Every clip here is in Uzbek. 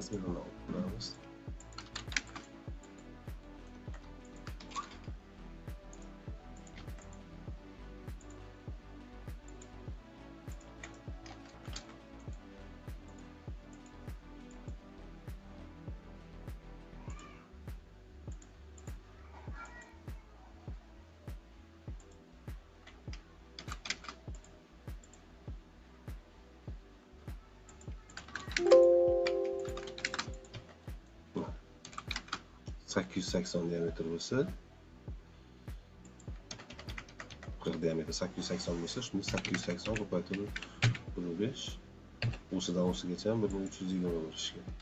razmerini olib ko'ramiz. ...880 diametr bo'lsa, 40 diametr 880 bo'lsa, shuni 880 ko'paytirib 5, o'sidan o'sigacha 1320 bo'lishi kerak.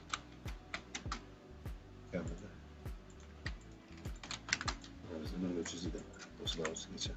Kamida. Biz 1320 o'sidan o'sigacha.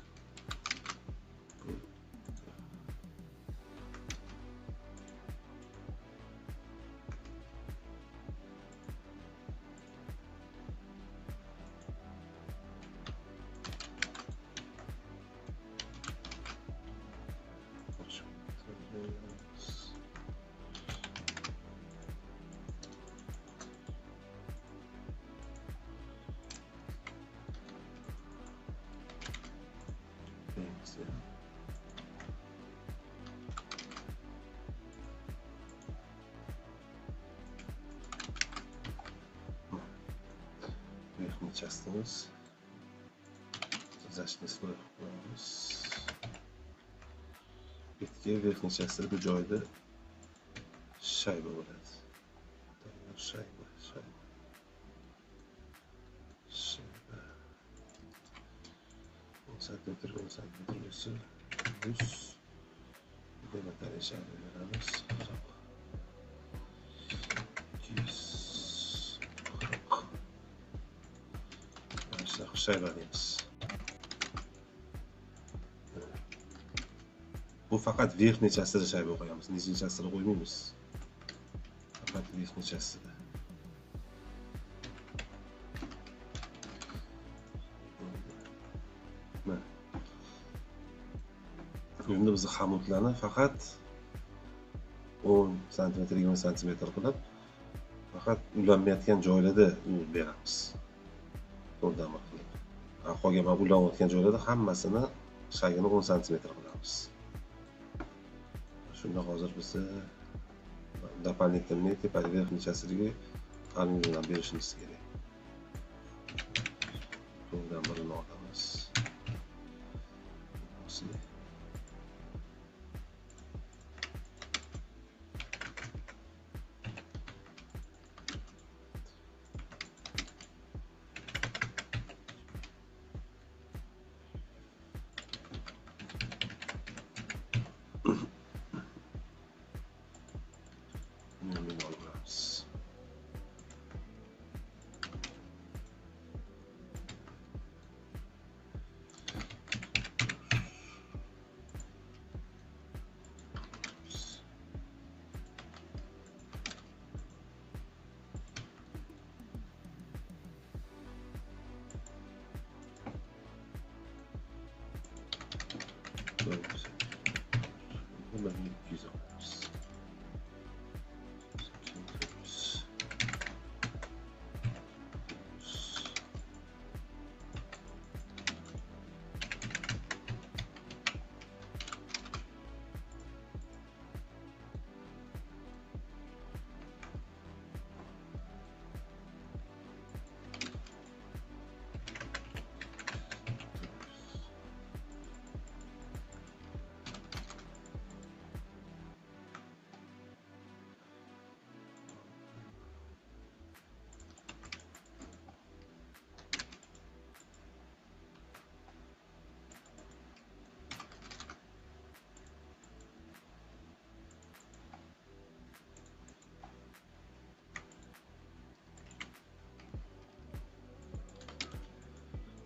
Верхний частimiz zashni sloy qilamiz. Bitga verxniy частida bu joyda shayba bo'ladi. Shayba. 10 santimetr bo'lsa 100 diametr shayba beramiz. 240 shayba deymiz. Bu faqat verxniy частida shayba qo'yamiz, nijniy частida qo'ymaymiz. Faqat verxniy частida. Endi biz xomutlarni faqat 10 cm, 20 cm qilib, faqat ulanmayotgan joylarda beramiz. To'rdama qilib. Qolgan ulanayotgan joylarda hammasini shagini 10 cm qilamiz. Shunda hozir bizni дополнительный tepadagi verxniy частiga alyuminiydan berishimiz kerak. Bundan birini olamiz.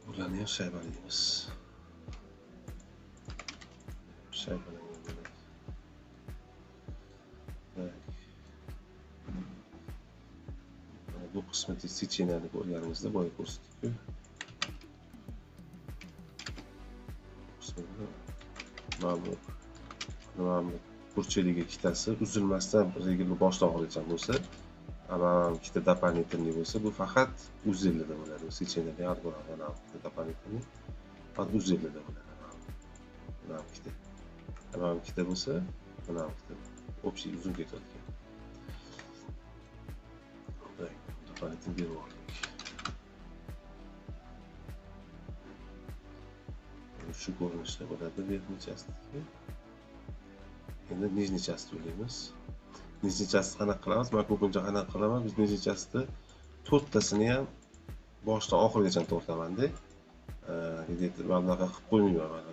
Bularni ham shaybalaymiz. Bu qismi secheniyaga ko'rganimizda boya ko'rsatdik-ku. Mana bu burcheligiga ikkitasi uzilmasdan regilni boshdan olgan bo'lsa, Ama ikkita дополнительный bo'lsa, bu faqat uzelida bo'ladi. Secheniyaga har bir mana ikkita дополнительный faqat uzelida bo'ladi. Mana ikkita. Mana ikkita bo'lsa, mana ikkita общий uzun ketadigan. Doполнительный berib oldik. Shu ko'rinishda bo'ladi verniy частиga. Endi nижний часть o'ylaymiz. Nижний часть qanaqa qilamiz? Men ko'pincha qanaqa qilaman? Biz nижний частьni to'rttasini ham boshdan oxirigacha tortaman-da. Men bunaqa qilib qo'ymayman mana.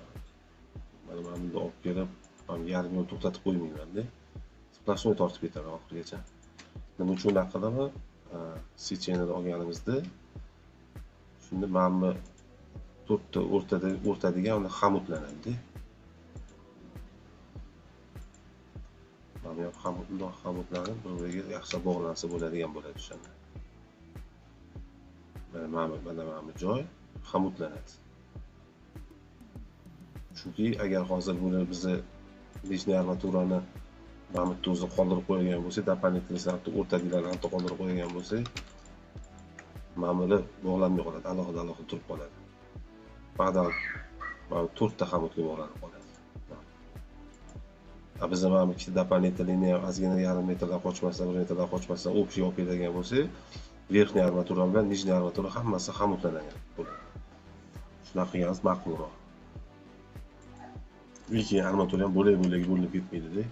Mana buni olib kelib, men yarim yo'l to'xtatib qo'ymayman-da. Splashni tortib ketaman oxirigacha. Nima uchun unaqa qilaman? Secheni olganimizda shunda mana bu to'rtta o'rtadigan uni xamutlanadi. Mana bu xamutlanib bir-biriga yaxshi bog'lansa bo'ladigan bo'ladi o'shanda. Mana bu joy xamutlanadi. Chunki agar hozir buni bizni nижний armaturani mana bu o'zi qoldirib qo'ygan bo'lsa, дополнительный o'rtadilarni qoldirib qo'ygan bo'lsa, mana bu bog'lanmay qoladi, alohida turib qoladi. Ba'dan mana to'rtta xamutga bog'lanib qoladi. Biz mana ikkita дополнительный ham ozgina yarim metrdan qochmasdan, 1 metrdan qochmasdan общий olib keladigan bo'lsa, verniy armatura bilan nижний armatura hammasi xamutlangan bo'ladi. Shunaqa qilganimiz ma'qulroq. Lekin armatura ham bo'lak-bo'lak bo'linib ketmaydi-da.